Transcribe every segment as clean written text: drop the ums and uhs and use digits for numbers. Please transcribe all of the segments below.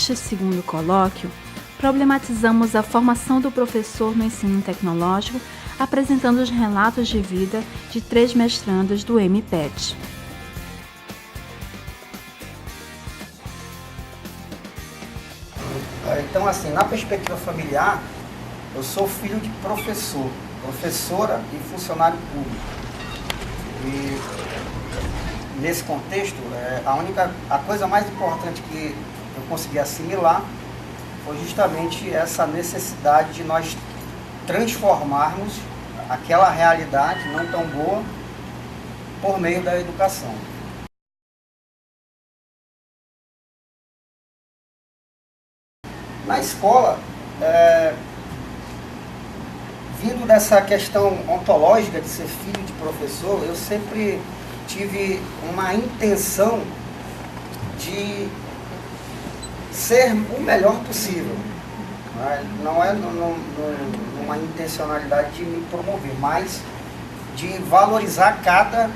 Neste segundo colóquio, problematizamos a formação do professor no ensino tecnológico, apresentando os relatos de vida de 3 mestrandos do MPET. Então, assim, na perspectiva familiar, eu sou filho de professor, professora e funcionário público. E nesse contexto, a coisa mais importante que eu consegui assimilar foi justamente essa necessidade de nós transformarmos aquela realidade não tão boa por meio da educação. Na escola, vindo dessa questão ontológica de ser filho de professor, eu sempre tive uma intenção de ser o melhor possível. Não é numa intencionalidade de me promover, mas de valorizar cada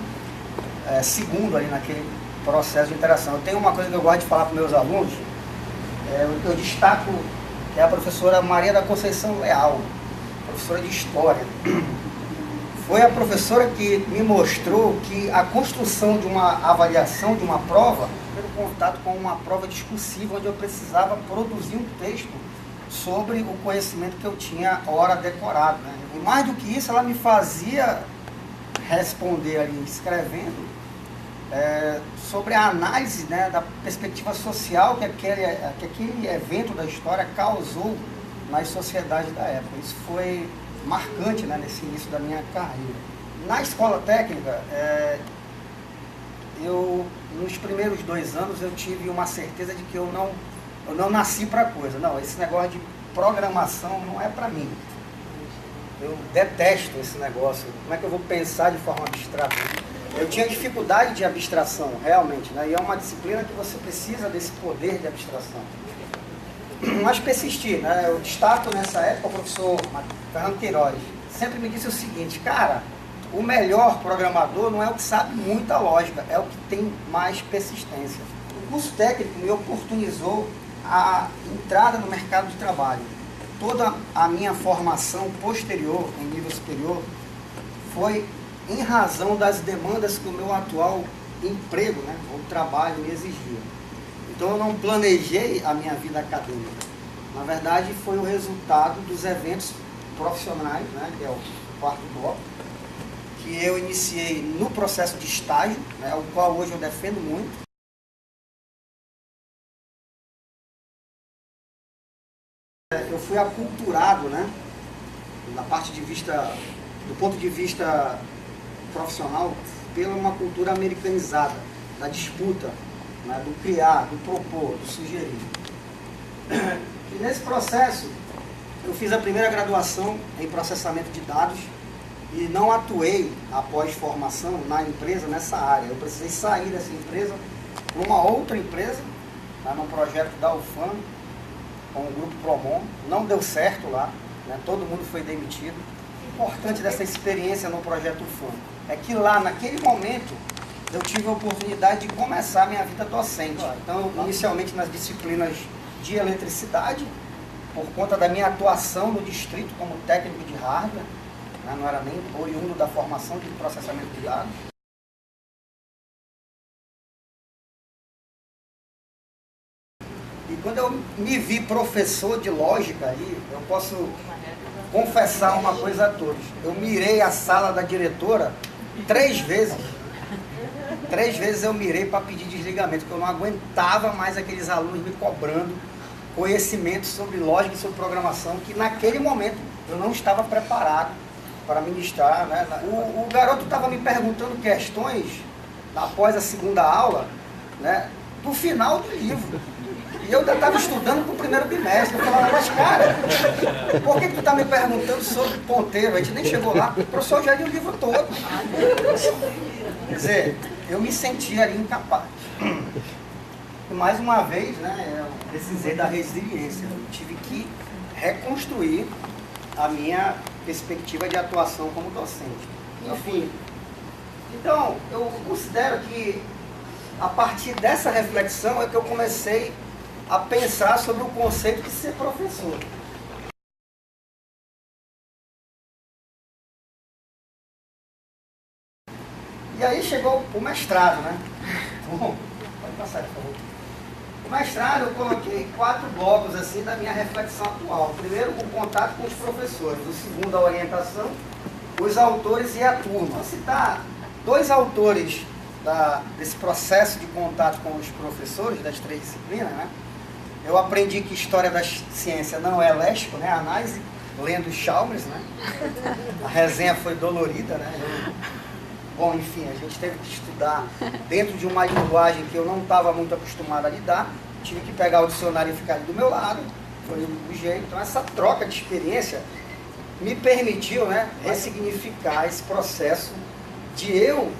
segundo ali naquele processo de interação. Eu tenho uma coisa que eu gosto de falar para meus alunos, eu destaco, é a professora Maria da Conceição Leal, professora de História. Foi a professora que me mostrou que a construção de uma avaliação, de uma prova, pelo contato com uma prova discursiva, onde eu precisava produzir um texto sobre o conhecimento que eu tinha ora decorado, né? E mais do que isso, ela me fazia responder ali, escrevendo, sobre a análise, né, da perspectiva social que aquele evento da história causou nas sociedades da época. Isso foi marcante, né, nesse início da minha carreira. Na escola técnica, nos primeiros 2 anos eu tive uma certeza de que eu não nasci para coisa. Não, esse negócio de programação não é para mim. Eu detesto esse negócio. Como é que eu vou pensar de forma abstrata? Eu tinha dificuldade de abstração, realmente, né? E é uma disciplina que você precisa desse poder de abstração. Mas persistir, né? Eu destaco nessa época o professor Fernando Queiroz. Sempre me disse o seguinte: cara, o melhor programador não é o que sabe muita lógica, é o que tem mais persistência. O curso técnico me oportunizou a entrada no mercado de trabalho. Toda a minha formação posterior, em nível superior, foi em razão das demandas que o meu atual emprego, né, ou trabalho, me exigia. Então eu não planejei a minha vida acadêmica. Na verdade, foi o resultado dos eventos profissionais, né, que é o 4º bloco, que eu iniciei no processo de estágio, né, o qual hoje eu defendo muito. Eu fui aculturado, né, do ponto de vista profissional, pela uma cultura americanizada, da disputa, né, do criar, do propor, do sugerir. E nesse processo, eu fiz a primeira graduação em processamento de dados e não atuei, após formação, na empresa, nessa área. Eu precisei sair dessa empresa para uma outra empresa, né, num projeto da UFAM, com o grupo Promon. Não deu certo lá, né, todo mundo foi demitido. O importante dessa experiência no projeto UFAM é que lá, naquele momento, eu tive a oportunidade de começar a minha vida docente. Então, inicialmente nas disciplinas de eletricidade, por conta da minha atuação no distrito como técnico de hardware, né, não era nem oriundo da formação de processamento de dados. E quando eu me vi professor de lógica aí, eu posso confessar uma coisa a todos. Eu mirei a sala da diretora 3 vezes. 3 vezes eu mirei para pedir desligamento, porque eu não aguentava mais aqueles alunos me cobrando conhecimento sobre lógica e sobre programação, que naquele momento eu não estava preparado para ministrar, né? O garoto estava me perguntando questões após a 2ª aula, né, do final do livro. E eu ainda estava estudando para o 1º bimestre. Eu falava, mas cara, por que tu está me perguntando sobre ponteiro? A gente nem chegou lá, o professor já lia o livro todo. Quer dizer, eu me sentia ali incapaz. E mais uma vez, né, eu precisei da resiliência. Eu tive que reconstruir a minha perspectiva de atuação como docente. Enfim, então, eu considero que a partir dessa reflexão é que eu comecei a pensar sobre o conceito de ser professor. E aí chegou o mestrado, né? Bom, pode passar, por favor. O mestrado eu coloquei 4 blocos assim da minha reflexão atual. O primeiro, o contato com os professores. O segundo, a orientação, os autores e a turma. Vou citar 2 autores desse processo de contato com os professores das 3 disciplinas, né? Eu aprendi que História da Ciência não é léxico, né? Análise, lendo Chalmers, né? A resenha foi dolorida, né? Bom, enfim, a gente teve que estudar dentro de uma linguagem que eu não estava muito acostumado a lidar. Tive que pegar o dicionário e ficar ali do meu lado. Foi o jeito. Então, essa troca de experiência me permitiu, né, ressignificar esse processo de eu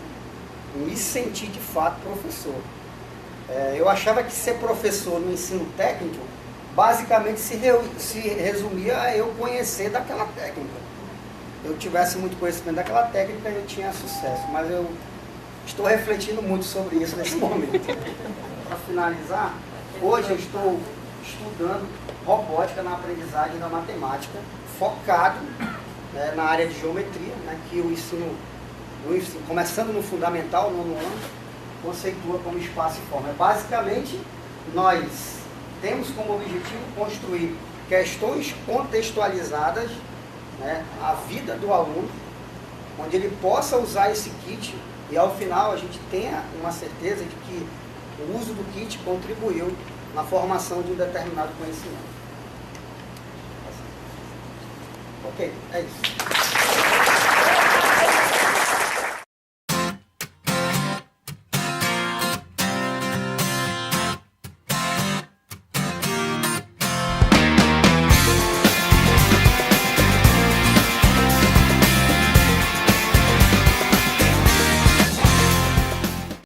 me sentir de fato professor. Eu achava que ser professor no ensino técnico basicamente se resumia a eu conhecer daquela técnica. Eu tivesse muito conhecimento daquela técnica, eu tinha sucesso. Mas eu estou refletindo muito sobre isso nesse momento. Para finalizar, hoje eu estou estudando robótica na aprendizagem da matemática, focado, né, na área de geometria, né, que o ensino, começando no fundamental, no 9º ano, conceitua como espaço e forma. Basicamente, nós temos como objetivo construir questões contextualizadas, né, a vida do aluno, onde ele possa usar esse kit e ao final a gente tenha uma certeza de que o uso do kit contribuiu na formação de um determinado conhecimento. Ok, é isso.